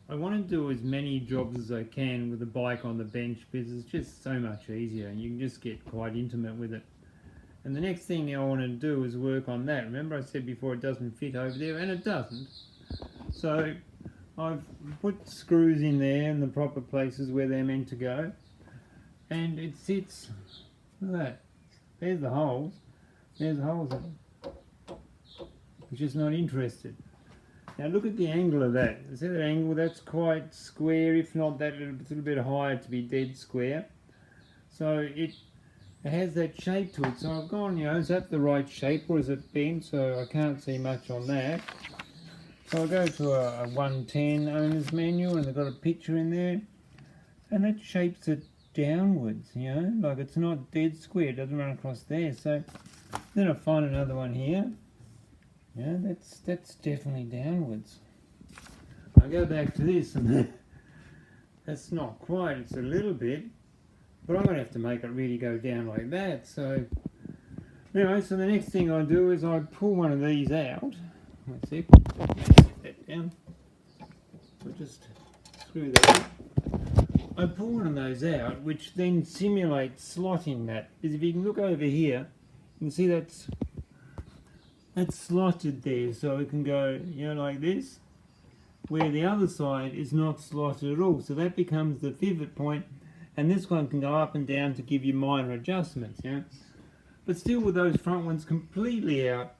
I want to do as many jobs as I can with the bike on the bench because it's just so much easier and you can just get quite intimate with it. And the next thing I want to do is work on that. Remember I said before it doesn't fit over there, and it doesn't. So I've put screws in there in the proper places where they're meant to go, and it sits. Look at that. There's the holes. There's the holes. I'm just not interested. Now look at the angle of that. See that angle? That's quite square, if not that little bit higher to be dead square. So it has that shape to it. So I've gone, is that the right shape or is it bent? So I can't see much on that. So I'll go to a 110 owner's manual, and they've got a picture in there, and that shapes it downwards, like it's not dead square, it doesn't run across there. So then I find another one here. That's definitely downwards. I go back to this, and that's not quite, it's a little bit, but I'm going to have to make it really go down like that. So anyway, so the next thing I do is I pull one of these out. Let's see, set that down. So just screw that in. I pull one of those out, which then simulates slotting that. Because if you can look over here, you can see that's slotted there, so it can go, like this, where the other side is not slotted at all. So that becomes the pivot point, and this one can go up and down to give you minor adjustments, But still, with those front ones completely out,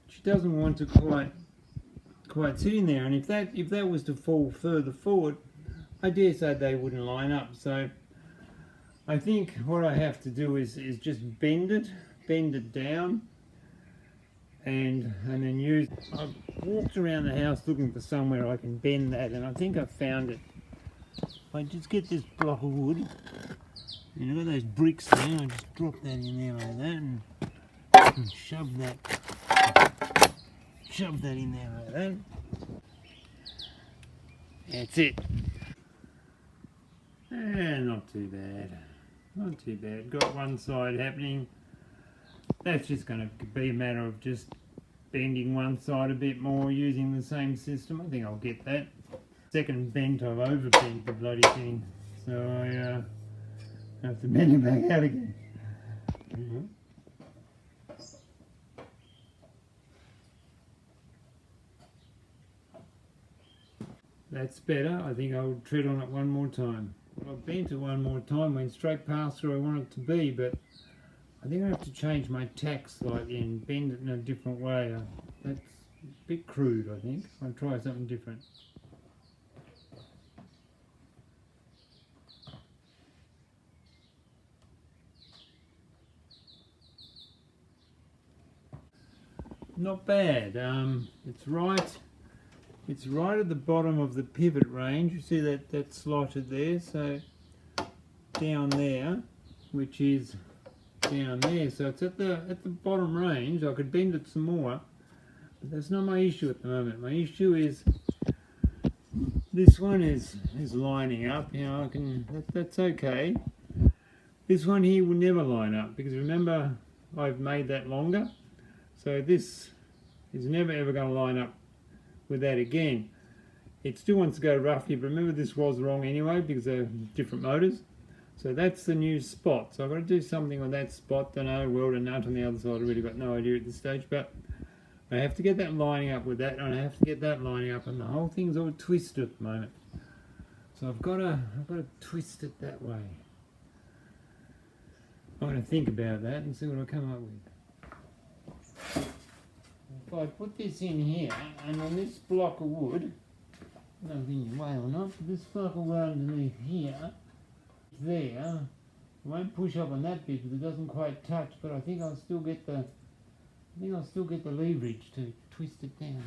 she doesn't want to quite sit in there. And if that was to fall further forward, I dare say they wouldn't line up. So I think what I have to do is just bend it down. And then use. I've walked around the house looking for somewhere I can bend that, and I think I've found it. I just get this block of wood, and I've got those bricks there, and I just drop that in there like that, and shove that in there like that. That's it. Not too bad. Not too bad. Got one side happening. That's just going to be a matter of just bending one side a bit more using the same system. I think I'll get that. Second bent, I've overbent the bloody thing. So I have to bend it back out again. That's better. I think I'll tread on it one more time. I've bent it one more time, went straight past where I want it to be, but I think I have to change my tack slightly and bend it in a different way. That's a bit crude, I think. I'll try something different. Not bad. It's right at the bottom of the pivot range. You see that's slotted there, so down there, which is down there, so it's at the bottom range. I could bend it some more, but that's not my issue at the moment. My issue is this one is lining up. That's okay. This one here will never line up because remember I've made that longer, so this is never ever going to line up with that again. It still wants to go roughly, but remember this was wrong anyway because they're different motors. So that's the new spot. So I've got to do something on that spot. Don't know, weld a nut on the other side. I've really got no idea at this stage, but I have to get that lining up with that, and I have to get that lining up, and the whole thing's all twisted at the moment. So I've got to twist it that way. I'm going to think about that and see what I come up with. If I put this in here, and on this block of wood, I don't know if it's in your way or not, but this block of wood underneath here, there, I won't push up on that bit because it doesn't quite touch, but I think I'll still get the leverage to twist it down.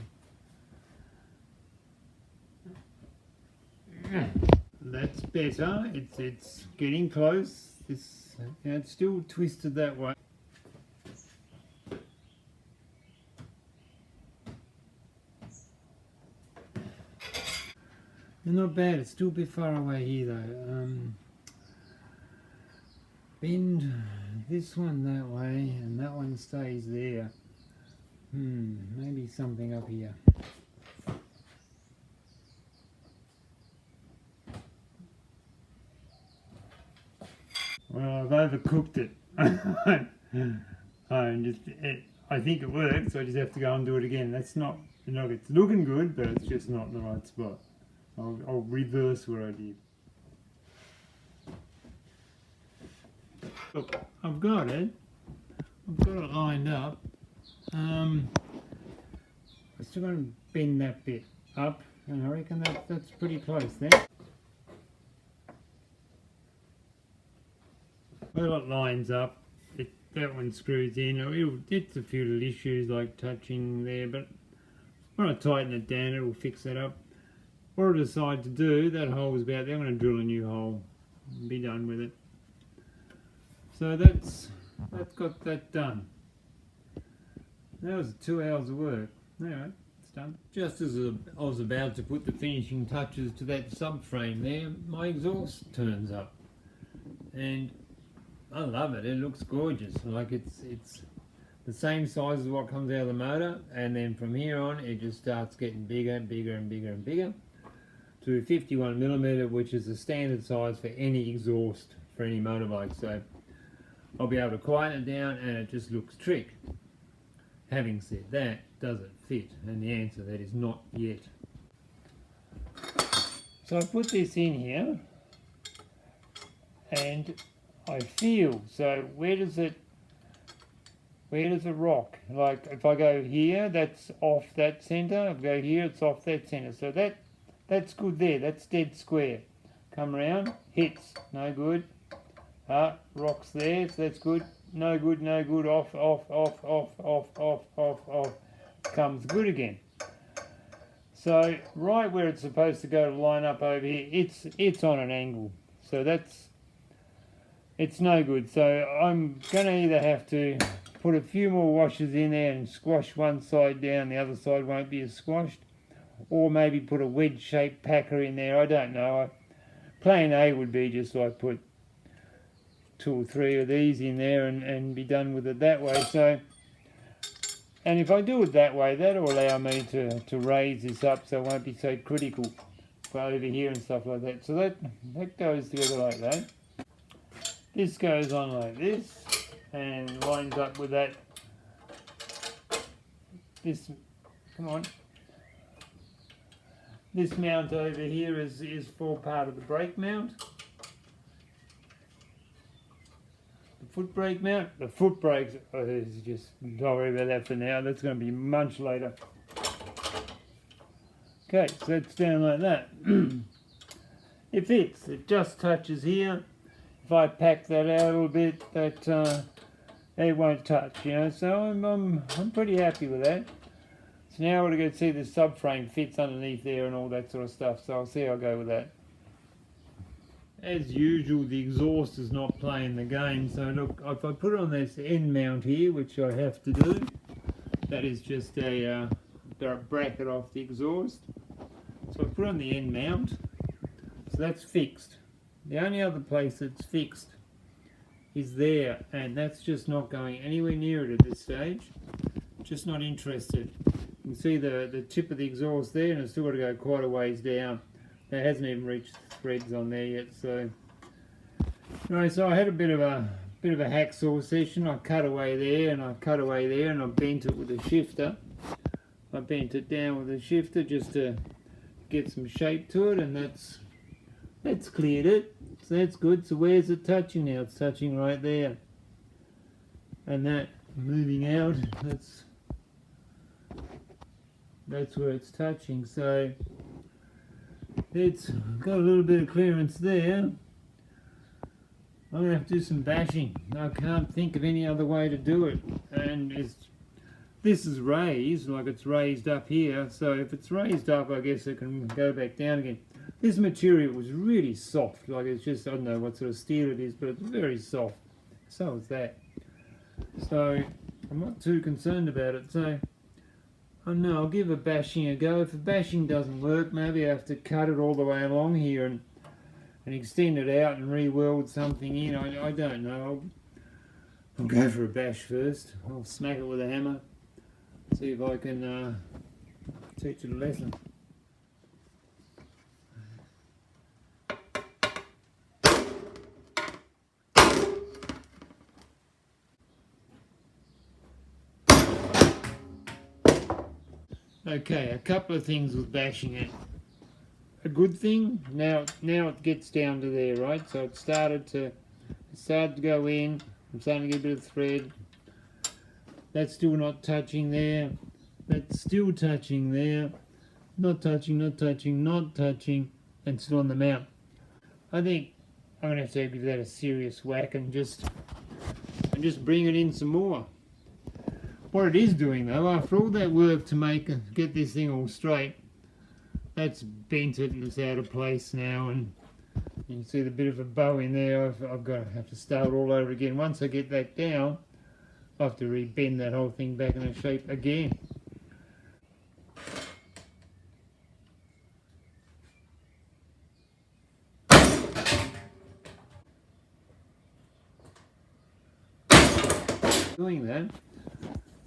That's better. It's getting close. It's still twisted that way. Not bad. It's still a bit far away here though. Bend this one that way and that one stays there. Maybe something up here. Well, I've overcooked it. I think it works, so I just have to go and do it again. That's not, it's looking good, but it's just not in the right spot. I'll reverse what I did. Look, I've got it. I've got it lined up. I'm still going to bend that bit up, and I reckon that's pretty close there. Well, it lines up. That one screws in. It's a few little issues like touching there, but when I tighten it down, it'll fix that up. What I decide to do, that hole is about there. I'm going to drill a new hole and be done with it. So that's got that done. That was 2 hours of work. Anyway, it's done. Just as I was about to put the finishing touches to that subframe there, my exhaust turns up, and I love it. It looks gorgeous. Like it's the same size as what comes out of the motor, and then from here on it just starts getting bigger and bigger and bigger and bigger to 51mm, which is the standard size for any exhaust for any motorbike. So I'll be able to quieten it down, and it just looks trick. Having said that, does it fit? And the answer that is not yet. So I put this in here, and I feel, so where does it rock? Like if I go here, that's off that center. If I go here, it's off that center. So that's good there. That's dead square. Come around, hits, no good. Rocks there, so that's good. No good, no good. Off, off, off, off, off, off, off, off. Comes good again. So right where it's supposed to go to line up over here, it's on an angle. So it's no good. So I'm going to either have to put a few more washers in there and squash one side down, the other side won't be as squashed, or maybe put a wedge shaped packer in there. I don't know. Plan A would be just like put 2 or 3 of these in there and be done with it that way. So, and if I do it that way, that'll allow me to raise this up so it won't be so critical for over here and stuff like that. So that goes together like that. This goes on like this and lines up with that. This, come on. This mount over here is for part of the brake mount. The foot brake mount. The foot brakes, just don't worry about that for now. That's going to be much later. Okay, so it's down like that. It fits. It just touches here. If I pack that out a little bit, that it won't touch, So I'm pretty happy with that. So now we're going to see the subframe fits underneath there and all that sort of stuff. So I'll see how I go with that. As usual, the exhaust is not playing the game. So look, if I put it on this end mount here, which I have to do, that is just a bracket off the exhaust. So I put on the end mount. So that's fixed. The only other place that's fixed is there, and that's just not going anywhere near it at this stage. Just not interested. You can see the tip of the exhaust there, and it's still got to go quite a ways down. It hasn't even reached the threads on there yet. So, anyway, so I had a bit of a hacksaw session. I cut away there, and I cut away there, and I bent it with a shifter. I bent it down with a shifter just to get some shape to it, and that's cleared it. So that's good. So where's it touching now? It's touching right there. And that moving out, that's where it's touching. So it's got a little bit of clearance there. I'm going to have to do some bashing. I can't think of any other way to do it. And this is raised, like it's raised up here. So if it's raised up, I guess it can go back down again. This material was really soft, like it's just, I don't know what sort of steel it is, but it's very soft. So is that. So I'm not too concerned about it. So I don't know, I'll give a bashing a go. If the bashing doesn't work, maybe I have to cut it all the way along here and extend it out and re-weld something in. I don't know. I'll go for a bash first. I'll smack it with a hammer. See if I can teach it a lesson. Okay, a couple of things with bashing it. A good thing, now it gets down to there, right? So it started to go in. I'm starting to get a bit of thread. That's still not touching there. That's still touching there. Not touching, not touching, not touching, and still on the mount. I think I'm gonna have to give that a serious whack and just bring it in some more. What it is doing though, after all that work to get this thing all straight, that's bent it and it's out of place now, and you can see the bit of a bow in there. I've got to have to start all over again. Once I get that down, I'll have to re-bend that whole thing back into shape again. Doing that,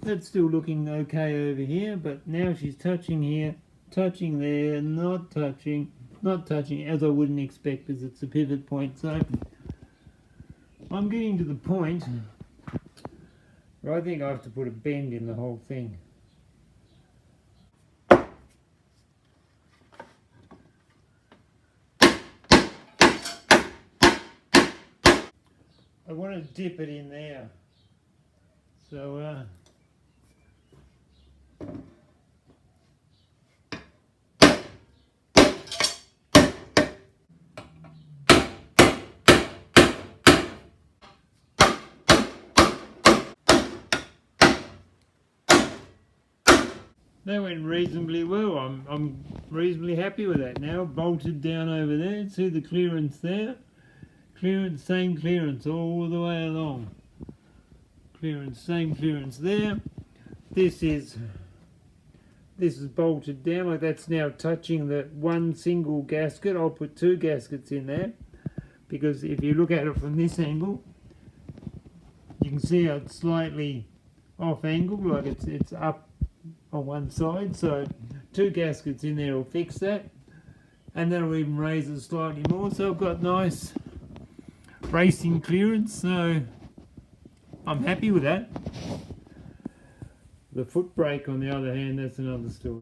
that's still looking okay over here, but now she's touching here, touching there, not touching, as I wouldn't expect, because it's a pivot point. So I'm getting to the point where I think I have to put a bend in the whole thing. I want to dip it in there. So that went reasonably well. I'm reasonably happy with that now. Bolted down over there. See the clearance there? Clearance, same clearance all the way along. Clearance, same clearance there. This is bolted down, like that's now touching the one single gasket. I'll put two gaskets in there, because if you look at it from this angle, you can see how it's slightly off angle, like it's up on one side. So two gaskets in there will fix that, and that'll even raise it slightly more. So I've got nice racing clearance, so I'm happy with that. The foot brake, on the other hand, that's another story.